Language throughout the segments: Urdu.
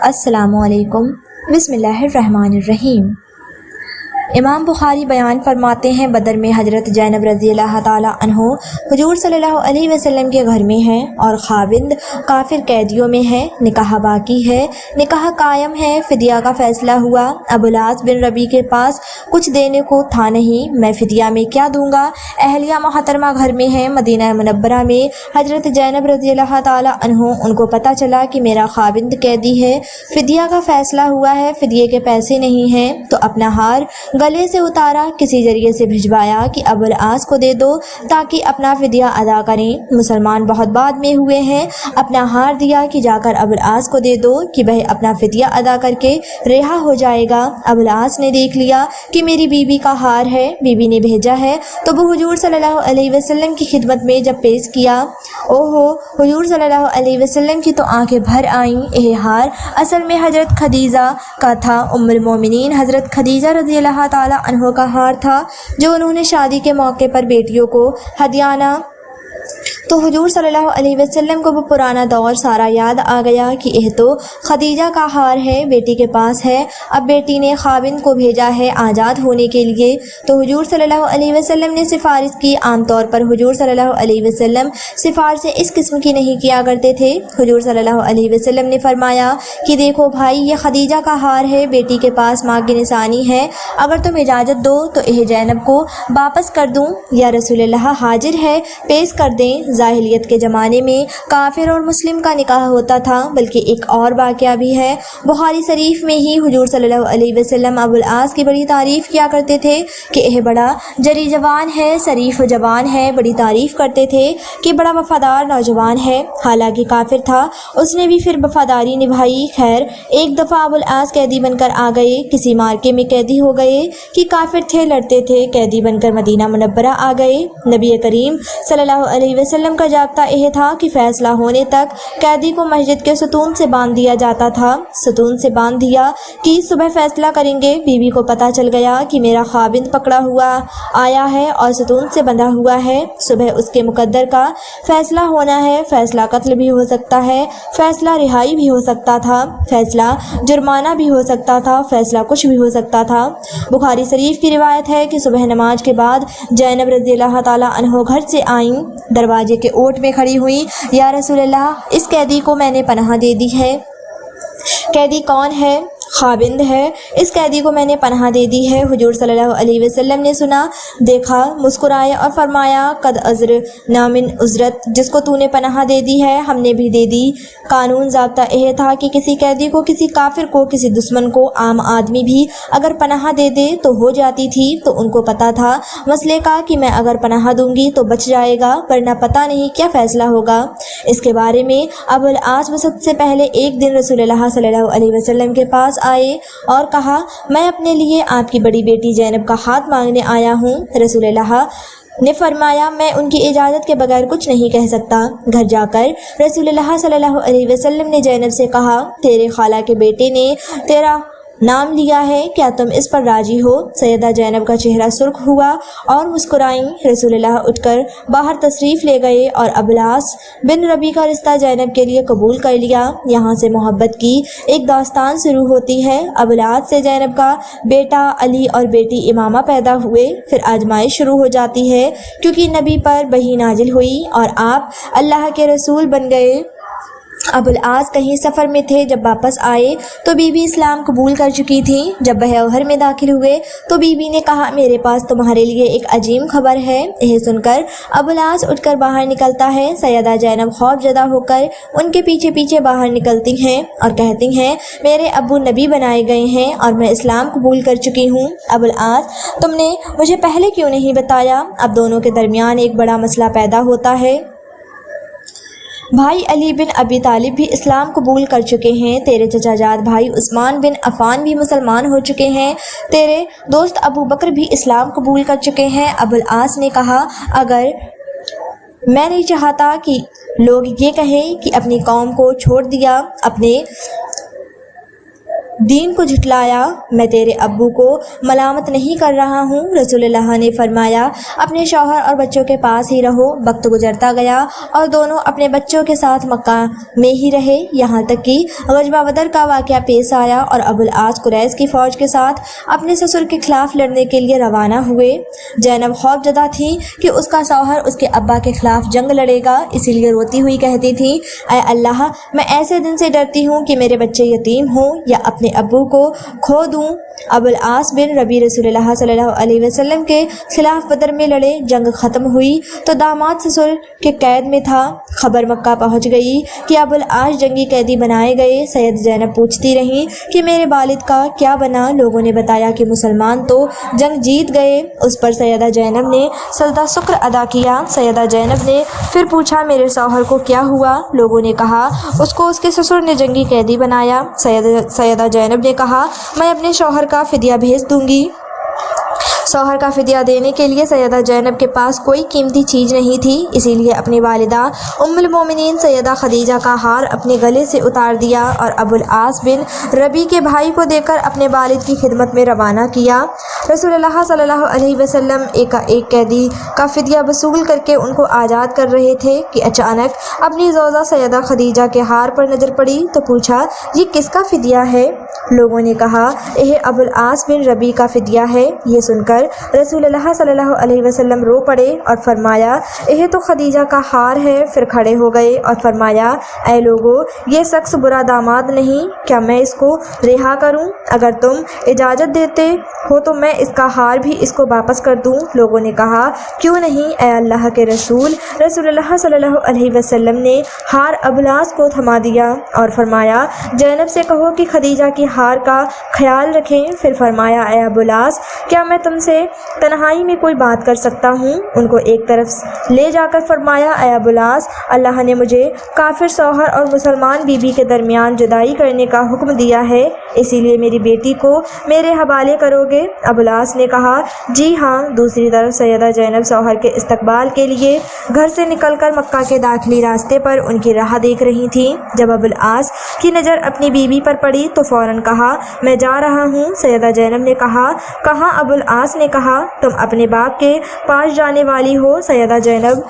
السلام علیکم۔ بسم اللہ الرحمن الرحیم۔ امام بخاری بیان فرماتے ہیں بدر میں حضرت زینب رضی اللہ تعالیٰ عنہ حضور صلی اللہ علیہ وسلم کے گھر میں ہیں اور خاوند کافر قیدیوں میں ہے، نکاح باقی ہے، نکاح قائم ہے، فدیہ کا فیصلہ ہوا۔ ابو العاص بن ربیع کے پاس کچھ دینے کو تھا نہیں، میں فدیہ میں کیا دوں گا؟ اہلیہ محترمہ گھر میں ہیں۔ مدینہ منورہ میں حضرت زینب رضی اللہ تعالیٰ عنہ ان کو پتہ چلا کہ میرا خاوند قیدی ہے، فدیہ کا فیصلہ ہوا ہے، فدیے کے پیسے نہیں ہیں، تو اپنا ہار گلے سے اتارا، کسی ذریعے سے بھجوایا کہ ابو العاص کو دے دو تاکہ اپنا فدیہ ادا کریں۔ مسلمان بہت بعد میں ہوئے ہیں، اپنا ہار دیا کہ جا کر ابو العاص کو دے دو کہ وہ اپنا فدیہ ادا کر کے رہا ہو جائے گا۔ ابو العاص نے دیکھ لیا کہ میری بیوی کا ہار ہے، بیوی نے بھیجا ہے، تو وہ حضور صلی اللہ علیہ وسلم کی خدمت میں جب پیش کیا، اوہو، حضور صلی اللہ علیہ وسلم کی تو آنکھیں بھر آئیں۔ یہ ہار اصل میں حضرت خدیجہ کا تھا، ام المومنین حضرت خدیجہ رضی اللہ تعالیٰ عنہ کا ہار تھا جو انہوں نے شادی کے موقع پر بیٹیوں کو ہدیانہ۔ تو حضور صلی اللہ علیہ وسلم کو وہ پرانا دور سارا یاد آ گیا کہ یہ تو خدیجہ کا ہار ہے، بیٹی کے پاس ہے، اب بیٹی نے خاوند کو بھیجا ہے آزاد ہونے کے لیے۔ تو حضور صلی اللہ علیہ وسلم نے سفارش کی۔ عام طور پر حضور صلی اللہ علیہ وسلم سفارشیں اس قسم کی نہیں کیا کرتے تھے۔ حضور صلی اللہ علیہ وسلم نے فرمایا کہ دیکھو بھائی، یہ خدیجہ کا ہار ہے، بیٹی کے پاس ماں کی نشانی ہے، اگر تم اجازت دو تو یہ زینب کو واپس کر دوں؟ یا رسول اللہ حاضر ہے، پیش کر دیں۔ جاہلیت کے زمانے میں کافر اور مسلم کا نکاح ہوتا تھا۔ بلکہ ایک اور واقعہ بھی ہے، بخاری شریف میں ہی حضور صلی اللہ علیہ وسلم ابو العاص کی بڑی تعریف کیا کرتے تھے کہ یہ بڑا جری جوان ہے، شریف جوان ہے، بڑی تعریف کرتے تھے کہ بڑا وفادار نوجوان ہے، حالانکہ کافر تھا، اس نے بھی پھر وفاداری نبھائی۔ خیر، ایک دفعہ ابو العاص قیدی بن کر آ گئے، کسی مارکے میں قیدی ہو گئے کہ کافر تھے، لڑتے تھے، قیدی بن کر مدینہ منورہ آ گئے۔ نبی کریم صلی اللہ علیہ وسلم کا ضابطہ یہ تھا کہ فیصلہ ہونے تک قیدی کو مسجد کے ستون سے باندھ دیا جاتا تھا، ستون سے باندھ دیا کہ صبح فیصلہ کریں گے۔ بیوی کو پتہ چل گیا کہ میرا خاوند پکڑا ہوا آیا ہے اور ستون سے بندھا ہوا ہے، صبح اس کے مقدر کا فیصلہ ہونا ہے، فیصلہ قتل بھی ہو سکتا ہے، فیصلہ رہائی بھی ہو سکتا تھا، فیصلہ جرمانہ بھی ہو سکتا تھا، فیصلہ کچھ بھی ہو سکتا تھا۔ بخاری شریف کی روایت ہے کہ صبح نماز کے بعد زینب رضی اللہ تعالیٰ عنہ گھر سے آئیں، دروازے کے اوٹ میں کھڑی ہوئی، یا رسول اللہ، اس قیدی کو میں نے پناہ دے دی ہے۔ قیدی کون ہے؟ خاوند ہے، اس قیدی کو میں نے پناہ دے دی ہے۔ حضور صلی اللہ علیہ وسلم نے سنا، دیکھا، مسکرائے اور فرمایا، قد عذرنا من عذرت، جس کو تو نے پناہ دے دی ہے ہم نے بھی دے دی۔ قانون ضابطہ یہ تھا کہ کسی قیدی کو، کسی کافر کو، کسی دشمن کو عام آدمی بھی اگر پناہ دے دے تو ہو جاتی تھی، تو ان کو پتہ تھا مسئلے کا کہ میں اگر پناہ دوں گی تو بچ جائے گا، ورنہ پتہ نہیں کیا فیصلہ ہوگا۔ اس کے بارے میں ابو العاص سب سے پہلے ایک دن رسول اللہ صلی اللہ علیہ وسلم کے پاس آئے اور کہا، میں اپنے لیے آپ کی بڑی بیٹی زینب کا ہاتھ مانگنے آیا ہوں۔ رسول اللہ نے فرمایا، میں ان کی اجازت کے بغیر کچھ نہیں کہہ سکتا۔ گھر جا کر رسول اللہ صلی اللہ علیہ وسلم نے زینب سے کہا، تیرے خالہ کے بیٹے نے تیرا نام لیا ہے، کیا تم اس پر راضی ہو؟ سیدہ زینب کا چہرہ سرخ ہوا اور مسکرائیں۔ رسول اللہ اٹھ کر باہر تشریف لے گئے اور ابو العاص بن ربیع کا رشتہ زینب کے لیے قبول کر لیا۔ یہاں سے محبت کی ایک داستان شروع ہوتی ہے۔ ابو العاص سے زینب کا بیٹا علی اور بیٹی امامہ پیدا ہوئے، پھر آزمائش شروع ہو جاتی ہے، کیونکہ نبی پر وحی نازل ہوئی اور آپ اللہ کے رسول بن گئے۔ ابو العاص کہیں سفر میں تھے، جب واپس آئے تو بی بی اسلام قبول کر چکی تھی۔ جب وہ گھر میں داخل ہوئے تو بی بی نے کہا، میرے پاس تمہارے لیے ایک عظیم خبر ہے۔ یہ سن کر ابو العاص اٹھ کر باہر نکلتا ہے۔ سیدہ زینب خوف زدہ ہو کر ان کے پیچھے پیچھے باہر نکلتی ہیں اور کہتی ہیں، میرے ابو نبی بنائے گئے ہیں اور میں اسلام قبول کر چکی ہوں۔ ابو العاص، تم نے مجھے پہلے کیوں نہیں بتایا؟ اب دونوں کے درمیان ایک بڑا مسئلہ پیدا ہوتا ہے۔ بھائی علی بن ابی طالب بھی اسلام قبول کر چکے ہیں، تیرے چچا جاد بھائی عثمان بن عفان بھی مسلمان ہو چکے ہیں، تیرے دوست ابو بکر بھی اسلام قبول کر چکے ہیں۔ ابو العاص نے کہا، اگر میں نہیں چاہتا کہ لوگ یہ کہیں کہ اپنی قوم کو چھوڑ دیا، اپنے دین کو جھٹلایا، میں تیرے ابو کو ملامت نہیں کر رہا ہوں۔ رسول اللہ نے فرمایا اپنے شوہر اور بچوں کے پاس ہی رہو۔ وقت گزرتا گیا اور دونوں اپنے بچوں کے ساتھ مکہ میں ہی رہے، یہاں تک کہ غزوہ بدر کا واقعہ پیش آیا اور ابو العاص قریش کی فوج کے ساتھ اپنے سسر کے خلاف لڑنے کے لیے روانہ ہوئے۔ زینب خوف زدہ تھی کہ اس کا شوہر اس کے ابا کے خلاف جنگ لڑے گا، اسی لیے روتی ہوئی کہتی تھی، اے اللہ، میں ایسے دن سے ڈرتی ہوں کہ میرے بچے یتیم ہوں یا اپنے ابو کو کھو دوں۔ ابو العاص بن ربی رسول اللہ صلی اللہ علیہ وسلم کے خلاف بدر میں لڑے، جنگ ختم ہوئی تو داماد سسر کے قید میں تھا۔ خبر مکہ پہنچ گئی کہ ابو العاص جنگی قیدی بنائے گئے۔ سید زینب پوچھتی رہیں کہ میرے والد کا کیا بنا؟ لوگوں نے بتایا کہ مسلمان تو جنگ جیت گئے۔ اس پر سیدہ زینب نے سجدہ شکر ادا کیا۔ سیدہ زینب نے پھر پوچھا میرے شوہر کو کیا ہوا؟ لوگوں نے کہا اس کو اس کے سسر نے جنگی قیدی بنایا۔ سیدہ زینب نے کہا میں اپنے شوہر کا فدیہ بھیج دوں گی۔ شوہر کا فدیہ دینے کے لیے سیدہ زینب کے پاس کوئی قیمتی چیز نہیں تھی، اسی لیے اپنی والدہ ام المومنین سیدہ خدیجہ کا ہار اپنے گلے سے اتار دیا اور ابو العاص بن ربی کے بھائی کو دے کر اپنے والد کی خدمت میں روانہ کیا۔ رسول اللہ صلی اللہ علیہ وسلم ایک قیدی کا فدیہ وصول کر کے ان کو آزاد کر رہے تھے کہ اچانک اپنی زوجہ سیدہ خدیجہ کے ہار پر نظر پڑی تو پوچھا یہ کس کا فدیہ ہے؟ لوگوں نے کہا یہ ابو العاص بن ربی کا فدیہ ہے۔ یہ سن کر رسول اللہ صلی اللہ علیہ وسلم رو پڑے اور فرمایا یہ تو خدیجہ کا ہار ہے۔ پھر کھڑے ہو گئے اور فرمایا اے لوگو، یہ شخص برا داماد نہیں، کیا میں اس کو رہا کروں؟ اگر تم اجازت دیتے ہو تو میں اس کا ہار بھی اس کو واپس کر دوں۔ لوگوں نے کہا کیوں نہیں اے اللہ کے رسول؟ رسول اللہ صلی اللہ علیہ وسلم نے ہار ابو العاص کو تھما دیا اور فرمایا زینب سے کہو کہ خدیجہ کی ہار کا خیال رکھیں۔ پھر فرمایا اے ابو العاص، کیا میں تم سے تنہائی میں کوئی بات کر سکتا ہوں؟ ان کو ایک طرف لے جا کر فرمایا اے ابو العاص، اللہ نے مجھے کافر شوہر اور مسلمان بیوی کے درمیان جدائی کرنے کا حکم دیا ہے، اسی لیے میری بیٹی کو میرے حوالے کرو گے؟ ابو العاص نے کہا جی ہاں۔ دوسری طرف سیدہ زینب شوہر کے استقبال کے لیے گھر سے نکل کر مکہ کے داخلی راستے پر ان کی راہ دیکھ رہی تھیں۔ جب ابو العاص کی نظر اپنی بیوی پر پڑی تو فوراً کہا میں جا رہا ہوں۔ سیدہ زینب نے کہا کہاں؟ ابو العاص نے کہا تم اپنے باپ کے پاس جانے والی ہو۔ سیدہ زینب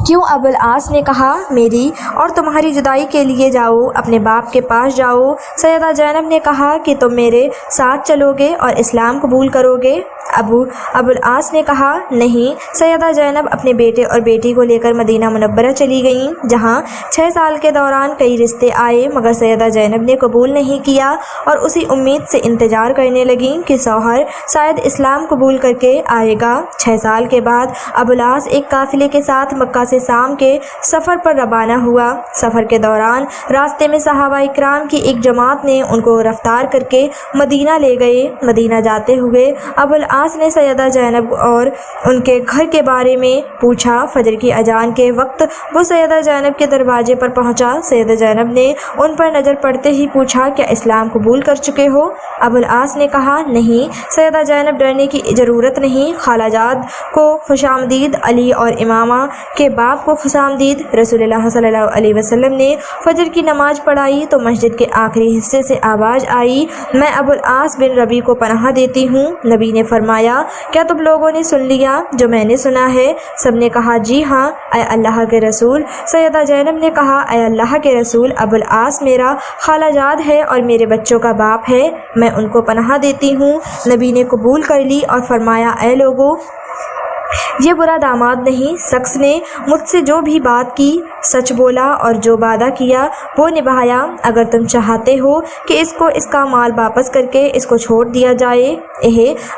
کیوں؟ ابو العاص نے کہا میری اور تمہاری جدائی کے لیے جاؤ، اپنے باپ کے پاس جاؤ۔ سیدہ زینب نے کہا کہ تم میرے ساتھ چلو گے اور اسلام قبول کرو گے؟ ابو العاص نے کہا نہیں۔ سیدہ زینب اپنے بیٹے اور بیٹی کو لے کر مدینہ منورہ چلی گئیں، جہاں 6 سال کے دوران کئی رشتے آئے مگر سیدہ زینب نے قبول نہیں کیا اور اسی امید سے انتظار کرنے لگیں کہ شوہر شاید اسلام قبول کر کے آئے گا۔ 6 سال کے بعد ابو العاص ایک قافلے کے ساتھ مکہ سے شام کے سفر پر روانہ ہوا۔ سفر کے دوران راستے میں صحابہ اکرام کی ایک جماعت نے ان کو گرفتار کر کے مدینہ لے گئے۔ مدینہ جاتے ہوئے ابو العاص نے سیدہ زینب اور ان کے گھر کے بارے میں پوچھا۔ فجر کی اذان کے وقت وہ سیدہ زینب کے دروازے پر پہنچا۔ سیدہ زینب نے ان پر نظر پڑتے ہی پوچھا کیا اسلام قبول کر چکے ہو؟ ابو العاص نے کہا نہیں۔ سیدہ زینب ڈرنے کی ضرورت نہیں، خالہ جاد کو خوش آمدید، علی اور امامہ کے باپ کو خوش آمدید۔ رسول اللہ صلی اللہ علیہ وسلم نے فجر کی نماز پڑھائی تو مسجد کے آخری حصے سے آواز آئی میں ابو العاص بن ربی کو پناہ دیتی ہوں۔ نبی نے فرمایا کیا تم لوگوں نے سن لیا جو میں نے سنا ہے؟ سب نے کہا جی ہاں اے اللہ کے رسول۔ سیدہ زینب نے کہا اے اللہ کے رسول، ابو العاص میرا خالہ جاد ہے اور میرے بچوں کا باپ ہے، میں ان کو پناہ دیتی ہوں۔ نبی نے قبول کر لی اور فرمایا اے لوگو، یہ برا داماد نہیں، شخص نے مجھ سے جو بھی بات کی سچ بولا اور جو وعدہ کیا وہ نبھایا۔ اگر تم چاہتے ہو کہ اس کو اس کا مال واپس کر کے اس کو چھوڑ دیا جائے،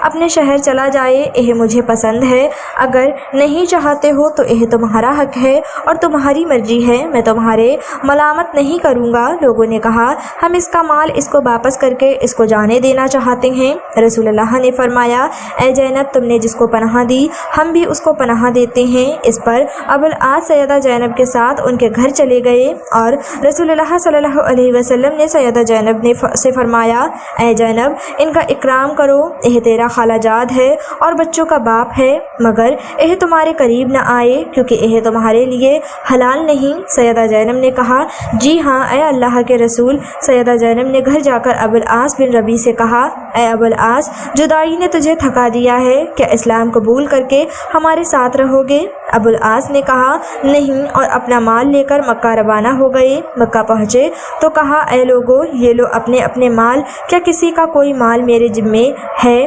اپنے شہر چلا جائے، مجھے پسند ہے۔ اگر نہیں چاہتے ہو تو یہ تمہارا حق ہے اور تمہاری مرضی ہے، میں تمہارے ملامت نہیں کروں گا۔ لوگوں نے کہا ہم اس کا مال اس کو واپس کر کے اس کو جانے دینا چاہتے ہیں۔ رسول اللہ نے فرمایا اے زینب، تم نے جس کو پناہ دی ہم بھی اس کو پناہ دیتے ہیں۔ اس پر ابو العاص سیدہ زینب کے ساتھ ان کے گھر چلے گئے اور رسول اللہ صلی اللہ علیہ وسلم نے سیدہ زینب سے فرمایا، اے زینب، ان کا اکرام کرو، یہ تیرا خالہ جاد ہے اور بچوں کا باپ ہے، مگر یہ تمہارے قریب نہ آئے کیونکہ یہ تمہارے لیے حلال نہیں۔ سیدہ زینب نے کہا، جی ہاں اے اللہ کے رسول۔ سیدہ زینب نے گھر جا کر ابو العاص بن ربیع سے کہا، اے ابو العاص، جدائی نے تجھے تھکا دیا ہے، کیا اسلام قبول کر کے ہمارے ساتھ رہو گے؟ ابو العاص نے کہا، نہیں، اور اپنا مال لے کر مکہ روانہ ہو گئے۔ مکہ پہنچے تو کہا، اے لوگو، یہ لو اپنے اپنے مال، کیا کسی کا کوئی مال میرے ذمے ہے؟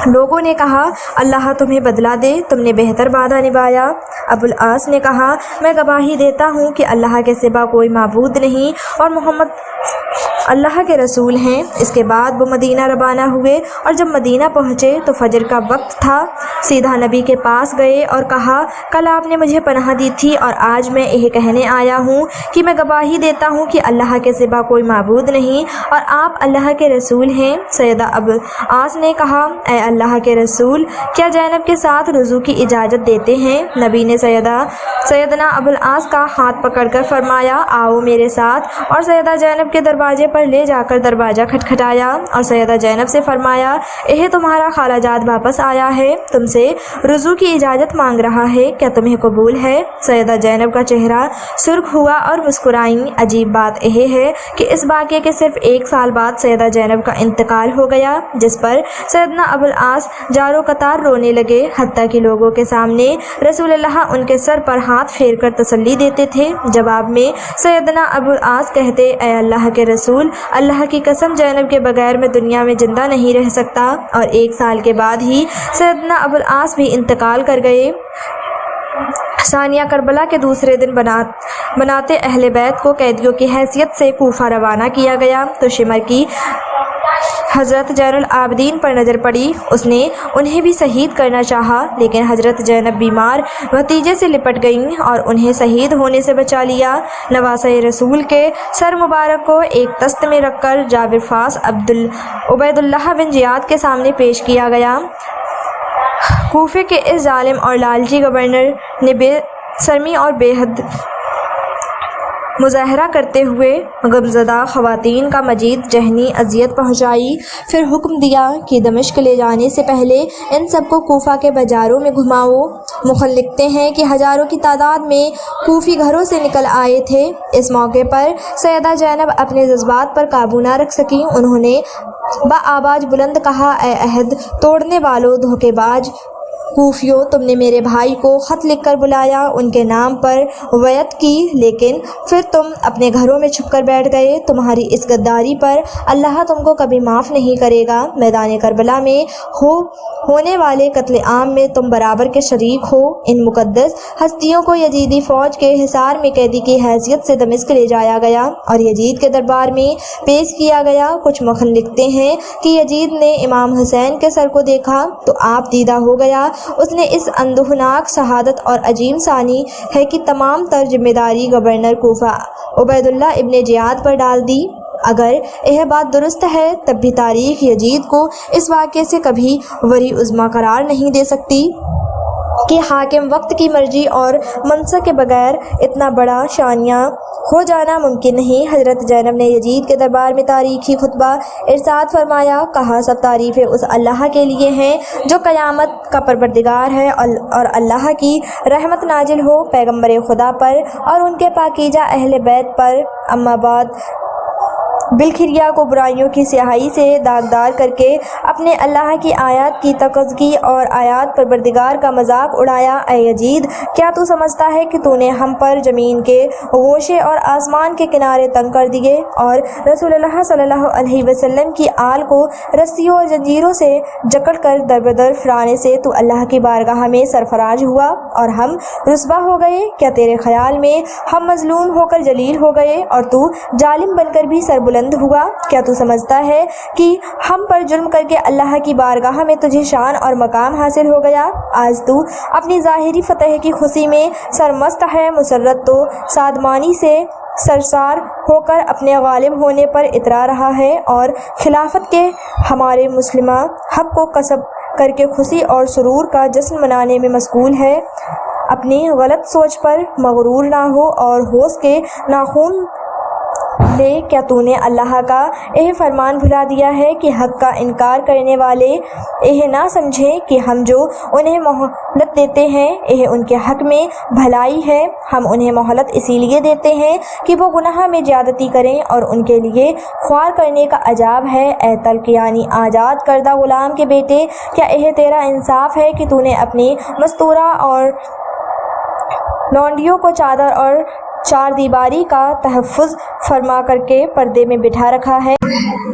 لوگوں نے کہا، اللہ تمہیں بدلہ دے، تم نے بہتر وعدہ نبھایا۔ ابو العاص نے کہا، میں گواہی دیتا ہوں کہ اللہ کے سوا کوئی معبود نہیں اور محمد اللہ کے رسول ہیں۔ اس کے بعد وہ مدینہ روانہ ہوئے اور جب مدینہ پہنچے تو فجر کا وقت تھا۔ سیدھا نبی کے پاس گئے اور کہا، کل آپ نے مجھے پناہ دی تھی اور آج میں یہ کہنے آیا ہوں کہ میں گواہی دیتا ہوں کہ اللہ کے سوا کوئی معبود نہیں اور آپ اللہ کے رسول ہیں۔ سیدہ ابو العاص نے کہا، اے اللہ کے رسول، کیا زینب کے ساتھ رجوع کی اجازت دیتے ہیں؟ نبی نے سیدنا ابو العاص کا ہاتھ پکڑ کر فرمایا، آؤ میرے ساتھ، اور سیدہ زینب کے دروازے پر لے جا کر دروازہ کھٹکھٹایا اور سیدہ زینب سے فرمایا، یہ تمہارا خالہ جاد واپس آیا ہے، تم سے رجوع کی اجازت مانگ رہا ہے، کیا تمہیں قبول ہے؟ سیدہ زینب کا چہرہ سرخ ہوا اور مسکرائیں۔ عجیب بات یہ ہے کہ اس واقعے کے صرف 1 سال بعد سیدہ زینب کا انتقال ہو گیا، جس پر سیدنا ابو العاص جارو قطار رونے لگے، حتیٰ کہ لوگوں کے سامنے رسول اللہ ان کے سر پر ہاتھ پھیر کر تسلی دیتے تھے۔ جواب میں سیدنا ابو العاص کہتے، اے اللہ کے رسول، اللہ کی قسم، زینب کے بغیر میں دنیا میں زندہ نہیں رہ سکتا، اور 1 سال کے بعد ہی سیدنا ابو العاص بھی انتقال کر گئے۔ ثانیہ کربلا کے دوسرے دن بناتے اہل بیت کو قیدیوں کی حیثیت سے کوفہ روانہ کیا گیا تو شمر کی حضرت زین العابدین پر نظر پڑی۔ اس نے انہیں بھی شہید کرنا چاہا، لیکن حضرت زینب بیمار بھتیجے سے لپٹ گئیں اور انہیں شہید ہونے سے بچا لیا۔ نواسۂ رسول کے سر مبارک کو ایک تست میں رکھ کر جابر فاس عبید اللہ بن زیاد کے سامنے پیش کیا گیا۔ کوفے کے اس ظالم اور لالچی گورنر نے بے شرمی اور بے حد مظاہرہ کرتے ہوئے غمزدہ خواتین کا مزید ذہنی اذیت پہنچائی۔ پھر حکم دیا کہ دمشق لے جانے سے پہلے ان سب کو کوفہ کے بازاروں میں گھماؤ۔ مخل لکھتے ہیں کہ ہزاروں کی تعداد میں کوفی گھروں سے نکل آئے تھے۔ اس موقع پر سیدہ زینب اپنے جذبات پر قابو نہ رکھ سکیں۔ انہوں نے بآواز بلند کہا، اے عہد توڑنے والو، دھوکے باز کوفیوں، تم نے میرے بھائی کو خط لکھ کر بلایا، ان کے نام پر بیعت کی، لیکن پھر تم اپنے گھروں میں چھپ کر بیٹھ گئے۔ تمہاری اس غداری پر اللہ تم کو کبھی معاف نہیں کرے گا۔ میدان کربلا میں ہونے والے قتل عام میں تم برابر کے شریک ہو۔ ان مقدس ہستیوں کو یزیدی فوج کے حصار میں قیدی کی حیثیت سے دمشق لے جایا گیا اور یزید کے دربار میں پیش کیا گیا۔ کچھ مخن لکھتے ہیں کہ یزید نے امام حسین کے سر کو دیکھا تو آپ دیدہ ہو گیا۔ اس نے اس اندوہناک شہادت اور عظیم ثانی ہے کہ تمام تر ذمہ داری گورنر کوفہ عبید اللہ ابن زیاد پر ڈال دی۔ اگر یہ بات درست ہے تب بھی تاریخ یزید کو اس واقعے سے کبھی وری عظمیٰ قرار نہیں دے سکتی کہ حاکم وقت کی مرضی اور منصب کے بغیر اتنا بڑا شانیہ ہو جانا ممکن نہیں۔ حضرت زینب نے یزید کے دربار میں تاریخی خطبہ ارشاد فرمایا، کہا، سب تعریفیں اس اللہ کے لیے ہیں جو قیامت کا پروردگار ہے اور اللہ کی رحمت نازل ہو پیغمبر خدا پر اور ان کے پاکیزہ اہل بیت پر۔ اما بعد، بالکھریا کو برائیوں کی سیاہی سے داغدار کر کے اپنے اللہ کی آیات کی تقزی اور آیات پروردگار کا مذاق اڑایا۔ اے یزید، کیا تو سمجھتا ہے کہ تو نے ہم پر زمین کے گوشے اور آسمان کے کنارے تنگ کر دیے اور رسول اللہ صلی اللہ علیہ وسلم کی آل کو رسیوں اور زنجیروں سے جکڑ کر در بدر پھرانے سے تو اللہ کی بارگاہ میں سرفراز ہوا اور ہم رسوا ہو گئے؟ کیا تیرے خیال میں ہم مظلوم ہو کر ذلیل ہو گئے اور تو ظالم بن کر بھی سربلند ہوا؟ کیا تو سمجھتا ہے کہ ہم پر ظلم کر کے اللہ کی بارگاہ میں تجھے شان اور مقام حاصل ہو گیا؟ آج تو اپنی ظاہری فتح کی خوشی میں سرمست ہے، مسرت تو شادمانی سے سرشار ہو کر اپنے غالب ہونے پر اترا رہا ہے اور خلافت کے ہمارے مسلمہ حق کو کر کے خوشی اور سرور کا جشن منانے میں مشغول ہے، اپنی غلط سوچ پر مغرور نہ ہو اور ہوش کے ناخن لے۔ کیا تو نے اللہ کا یہ فرمان بھلا دیا ہے کہ حق کا انکار کرنے والے یہ نہ سمجھیں کہ ہم جو انہیں مہلت دیتے ہیں یہ ان کے حق میں بھلائی ہے؟ ہم انہیں مہلت اسی لیے دیتے ہیں کہ وہ گناہ میں زیادتی کریں اور ان کے لیے خوار کرنے کا عذاب ہے۔ اے تلک یعنی آزاد کردہ غلام کے بیٹے، کیا یہ تیرا انصاف ہے کہ تو نے اپنی مستورہ اور لونڈیوں کو چادر اور چار دیواری کا تحفظ فرما کر کے پردے میں بٹھا رکھا ہے؟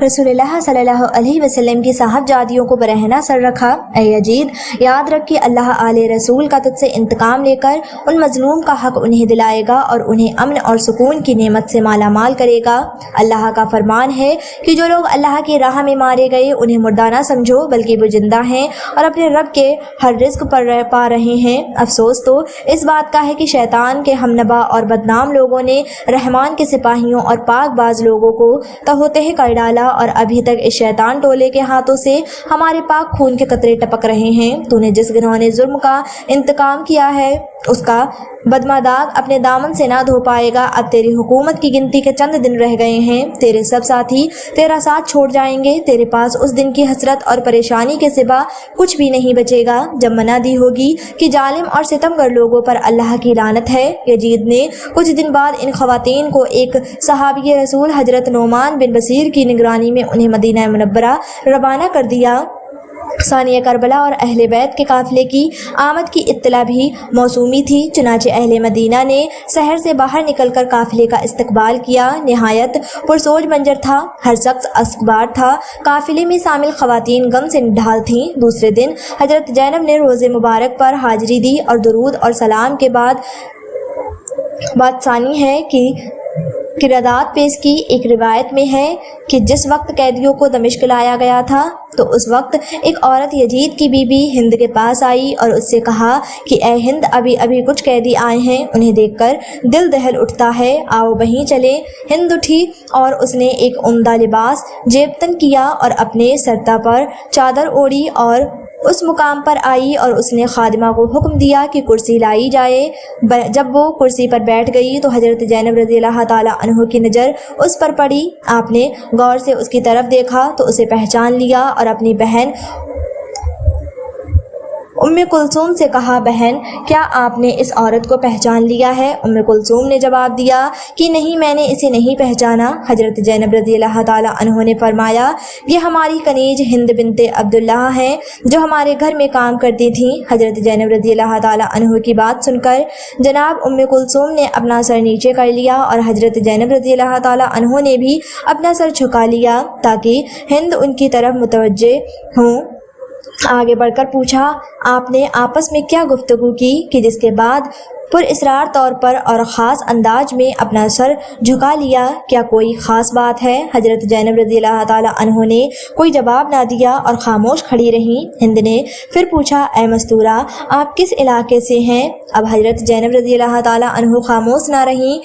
رسول اللہ صلی اللہ علیہ وسلم کی صاحبزادیوں کو برہنہ سر رکھا۔ اے یزید، یاد رکھ کہ اللہ آل رسول کا تجھ سے انتقام لے کر ان مظلوم کا حق انہیں دلائے گا اور انہیں امن اور سکون کی نعمت سے مالا مال کرے گا۔ اللہ کا فرمان ہے کہ جو لوگ اللہ کی راہ میں مارے گئے انہیں مردہ نہ سمجھو بلکہ وہ زندہ ہیں اور اپنے رب کے ہر رزق پر پا رہے ہیں۔ افسوس تو اس بات کا ہے کہ شیطان کے ہمنبا اور بدنام لوگوں نے رحمان کے سپاہیوں اور پاک باز لوگوں کو تہو تہ کر ڈالا اور ابھی تک اس شیطان ٹولے کے ہاتھوں سے ہمارے پاک خون کے قطرے ٹپک رہے ہیں۔ تو نے جس گھنونے جرم کا انتقام کیا ہے اس کا بدمہ داغ اپنے دامن سے نہ دھو پائے گا۔ اب تیری حکومت کی گنتی کے چند دن رہ گئے ہیں، تیرے سب ساتھی تیرا ساتھ چھوڑ جائیں گے، تیرے پاس اس دن کی حسرت اور پریشانی کے سوا کچھ بھی نہیں بچے گا جب منع دی ہوگی کہ ظالم اور ستمگر لوگوں پر اللہ کی لعنت ہے۔ یزید نے کچھ دن بعد ان خواتین کو ایک صحابی رسول حضرت نعمان بن بشیر کی نگرانی میں انہیں مدینہ منورہ روانہ کر دیا۔ ثانیہ کربلا اور اہل بیت کے قافلے کی آمد کی اطلاع بھی موسومی تھی، چنانچہ اہل مدینہ نے شہر سے باہر نکل کر قافلے کا استقبال کیا۔ نہایت پرسوج منظر تھا، ہر شخص اشکبار تھا، قافلے میں شامل خواتین غم سے نڈھال تھیں۔ دوسرے دن حضرت زینب نے روز مبارک پر حاضری دی اور درود اور سلام کے بعد بات ثانی ہے کہ قرارداد پیش کی۔ ایک روایت میں ہے کہ جس وقت قیدیوں کو دمشق لایا گیا تھا تو اس وقت ایک عورت یزید کی بیوی ہند کے پاس آئی اور اس سے کہا کہ اے ہند، ابھی کچھ قیدی آئے ہیں، انہیں دیکھ کر دل دہل اٹھتا ہے، آؤ وہیں چلیں۔ ہند اٹھی اور اس نے ایک عمدہ لباس جیبتن کیا اور اپنے سرتا پر چادر اوڑھی اور اس مقام پر آئی اور اس نے خادمہ کو حکم دیا کہ کرسی لائی جائے۔ جب وہ کرسی پر بیٹھ گئی تو حضرت زینب رضی اللہ تعالی عنہ کی نظر اس پر پڑی۔ آپ نے غور سے اس کی طرف دیکھا تو اسے پہچان لیا اور اپنی بہن ام کلثوم سے کہا، بہن کیا آپ نے اس عورت کو پہچان لیا ہے؟ ام کلثوم نے جواب دیا کہ نہیں، میں نے اسے نہیں پہچانا۔ حضرت زینب رضی اللہ تعالی عنہ نے فرمایا، یہ ہماری کنیز ہند بنت عبداللہ ہیں جو ہمارے گھر میں کام کرتی تھیں۔ حضرت زینب رضی اللہ تعالی عنہ کی بات سن کر جناب ام کلثوم نے اپنا سر نیچے کر لیا اور حضرت زینب رضی اللہ تعالی عنہ نے بھی اپنا سر جھکا لیا تاکہ ہند ان کی طرف متوجہ ہوں۔ آگے بڑھ کر پوچھا، آپ نے آپس میں کیا گفتگو کی کہ جس کے بعد پر اسرار طور پر اور خاص انداز میں اپنا سر جھکا لیا؟ کیا کوئی خاص بات ہے؟ حضرت زینب رضی اللہ تعالی عنہ نے کوئی جواب نہ دیا اور خاموش کھڑی رہیں۔ ہند نے پھر پوچھا، اے مستورہ، آپ کس علاقے سے ہیں؟ اب حضرت زینب رضی اللہ تعالی عنہ خاموش نہ رہیں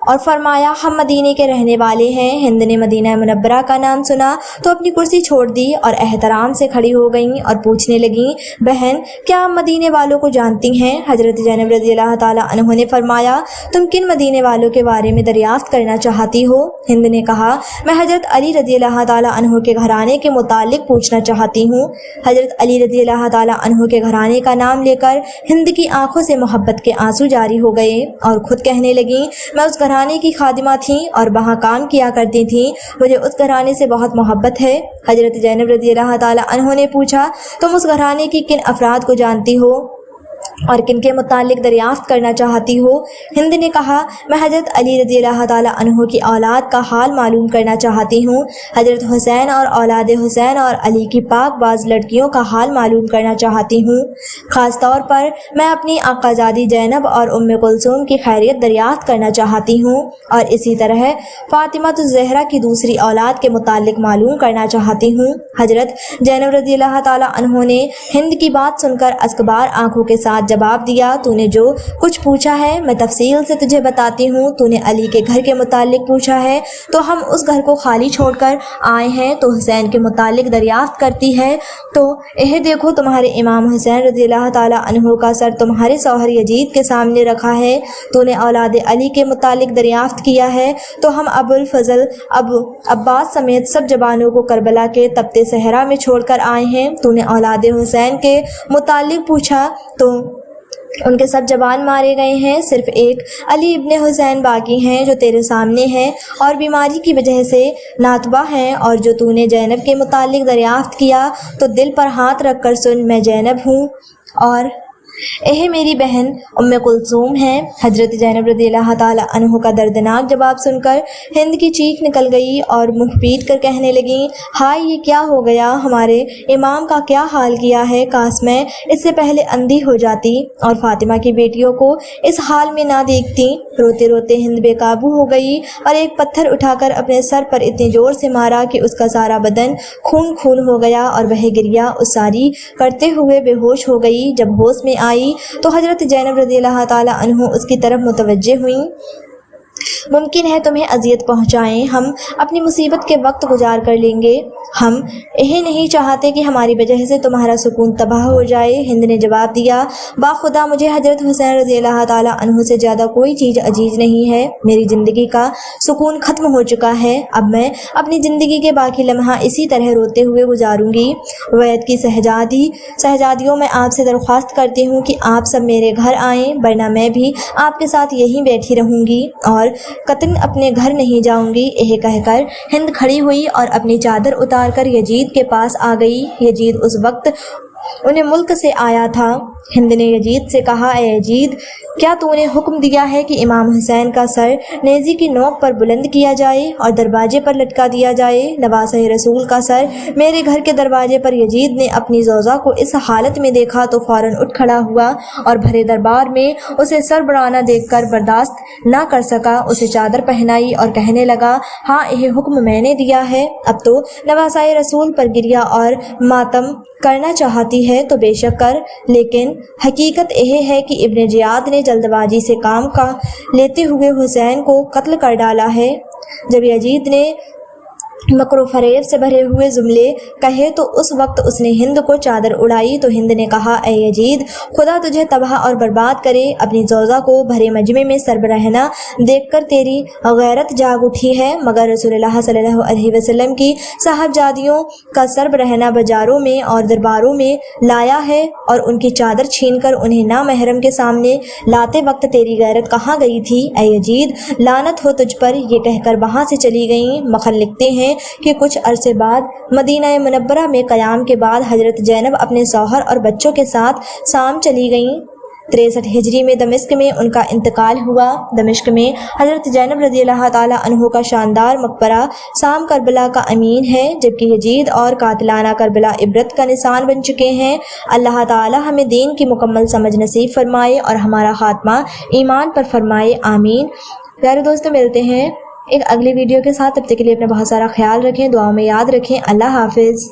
اور فرمایا، ہم مدینے کے رہنے والے ہیں۔ ہند نے مدینہ منورہ کا نام سنا تو اپنی کرسی چھوڑ دی اور احترام سے کھڑی ہو گئیں اور پوچھنے لگیں، بہن کیا آپ مدینے والوں کو جانتی ہیں؟ حضرت زینب رضی اللہ تعالی عنہ نے فرمایا، تم کن مدینے والوں کے بارے میں دریافت کرنا چاہتی ہو؟ ہند نے کہا، میں حضرت علی رضی اللہ تعالی عنہ کے گھرانے کے متعلق پوچھنا چاہتی ہوں۔ حضرت علی رضی اللہ تعالی عنہ کے گھرانے کا نام لے کر ہند کی آنکھوں سے محبت کے آنسو جاری ہو گئے اور خود کہنے لگیں، میں اس گھرانے کی خادمہ تھیں اور وہاں کام کیا کرتی تھیں، مجھے اس گھرانے سے بہت محبت ہے۔ حضرت زینب رضی اللہ تعالی عنہ نے پوچھا، تم اس گھرانے کی کن افراد کو جانتی ہو اور کن کے متعلق دریافت کرنا چاہتی ہو؟ ہند نے کہا، میں حضرت علی رضی اللہ تعالی عنہ کی اولاد کا حال معلوم کرنا چاہتی ہوں، حضرت حسین اور اولاد حسین اور علی کی پاک باز لڑکیوں کا حال معلوم کرنا چاہتی ہوں۔ خاص طور پر میں اپنی آقازادی زینب اور ام کلثوم کی خیریت دریافت کرنا چاہتی ہوں اور اسی طرح فاطمہ الزہرا کی دوسری اولاد کے متعلق معلوم کرنا چاہتی ہوں۔ حضرت زینب رضی اللہ تعالی عنہ نے ہند کی بات سن کر اشکبار آنکھوں کے ساتھ ساتھ جواب دیا، تو نے جو کچھ پوچھا ہے میں تفصیل سے تجھے بتاتی ہوں۔ تو نے علی کے گھر کے متعلق پوچھا ہے تو ہم اس گھر کو خالی چھوڑ کر آئے ہیں۔ تو حسین کے متعلق دریافت کرتی ہے تو دیکھو تمہارے امام حسین رضی اللہ تعالیٰ عنہ کا سر تمہارے شوہر یزید کے سامنے رکھا ہے۔ تو نے اولاد علی کے متعلق دریافت کیا ہے تو ہم ابو الفضل عباس سمیت سب جوانوں کو کربلا کے تپتے صحرا میں چھوڑ کر آئے ہیں۔ تو نے اولاد حسین کے متعلق پوچھا تو ان کے سب جوان مارے گئے ہیں، صرف ایک علی ابن حسین باقی ہیں جو تیرے سامنے ہے اور بیماری کی وجہ سے ناتبہ ہیں۔ اور جو تو نے زینب کے متعلق دریافت کیا تو دل پر ہاتھ رکھ کر سن، میں زینب ہوں اور میری بہن ام کلثوم ہے۔ حضرت زینب رضی اللہ تعالیٰ عنہ کا دردناک جواب سن کر ہند کی چیخ نکل گئی اور منہ پیٹ کر کہنے لگیں، ہائے یہ کیا ہو گیا، ہمارے امام کا کیا حال کیا ہے، کاش میں اس سے پہلے اندھی ہو جاتی اور فاطمہ کی بیٹیوں کو اس حال میں نہ دیکھتی۔ روتے روتے ہند بے قابو ہو گئی اور ایک پتھر اٹھا کر اپنے سر پر اتنی زور سے مارا کہ اس کا سارا بدن خون خون ہو گیا اور وہ گریہ اساری کرتے ہوئے بے ہوش ہو گئی۔ جب ہوش میں آئی تو حضرت زینب رضی اللہ تعالیٰ عنہ اس کی طرف متوجہ ہوئیں۔ ممکن ہے تمہیں اذیت پہنچائیں، ہم اپنی مصیبت کے وقت گزار کر لیں گے، ہم نہیں چاہتے کہ ہماری وجہ سے تمہارا سکون تباہ ہو جائے۔ ہند نے جواب دیا، با خدا مجھے حضرت حسین رضی اللہ تعالیٰ عنہ سے زیادہ کوئی چیز عزیز نہیں ہے، میری زندگی کا سکون ختم ہو چکا ہے، اب میں اپنی زندگی کے باقی لمحہ اسی طرح روتے ہوئے گزاروں گی۔ وید کی شہزادیوں میں آپ سے درخواست کرتی ہوں کہ آپ سب میرے گھر آئیں، ورنہ میں بھی آپ کے ساتھ یہیں بیٹھی رہوں گی اور قطن اپنے گھر نہیں جاؤں گی۔ یہ کہہ کر ہند کھڑی ہوئی اور اپنی چادر اتار کر یزید کے پاس آ گئی۔ یزید اس وقت انہیں ملک سے آیا تھا۔ ہند نے یزید سے کہا، اے یزید، کیا تو نے حکم دیا ہے کہ امام حسین کا سر نیزی کی نوک پر بلند کیا جائے اور دروازے پر لٹکا دیا جائے؟ نواسہ رسول کا سر میرے گھر کے دروازے پر یزید نے اپنی زوجہ کو اس حالت میں دیکھا تو فوراً اٹھ کھڑا ہوا اور بھرے دربار میں اسے سربرانہ دیکھ کر برداشت نہ کر سکا، اسے چادر پہنائی اور کہنے لگا، ہاں یہ حکم میں نے دیا ہے، اب تو نواسہ رسول پر گریہ اور ماتم کرنا چاہتی ہے تو بے شک کر، لیکن حقیقت یہ ہے کہ ابن زیاد نے جلد بازی سے کام کا لیتے ہوئے حسین کو قتل کر ڈالا ہے۔ جب یزید نے مکر و فریب سے بھرے ہوئے جملے کہے تو اس وقت اس نے ہند کو چادر اڑائی تو ہند نے کہا، اے یزید، خدا تجھے تباہ اور برباد کرے، اپنی زوجہ کو بھرے مجمع میں سربراہنا دیکھ کر تیری غیرت جاگ اٹھی ہے، مگر رسول اللہ صلی اللہ علیہ وسلم کی صاحبزادیوں کا سربراہنا بازاروں میں اور درباروں میں لایا ہے اور ان کی چادر چھین کر انہیں نامحرم کے سامنے لاتے وقت تیری غیرت کہاں گئی تھی؟ اے یزید، لعنت ہو تجھ پر، یہ کہہ کر وہاں سے چلی گئیں۔ مخن لکھتے ہیں کہ کچھ عرصے بعد مدینہ منورہ میں قیام کے بعد حضرت زینب اپنے شوہر اور بچوں کے ساتھ شام چلی گئیں۔ 63 ہجری میں دمشق میں ان کا انتقال ہوا۔ دمشق میں حضرت زینب رضی اللہ تعالیٰ عنہ کا شاندار مقبرہ شام کربلا کا امین ہے، جبکہ یزید اور قاتلانہ کربلا عبرت کا نشان بن چکے ہیں۔ اللہ تعالیٰ ہمیں دین کی مکمل سمجھ نصیب فرمائے اور ہمارا خاتمہ ایمان پر فرمائے، آمین۔ پیارے دوستوں، ملتے ہیں ایک اگلی ویڈیو کے ساتھ، تب تک کے لیے اپنا بہت سارا خیال رکھیں، دعاؤں میں یاد رکھیں۔ اللہ حافظ۔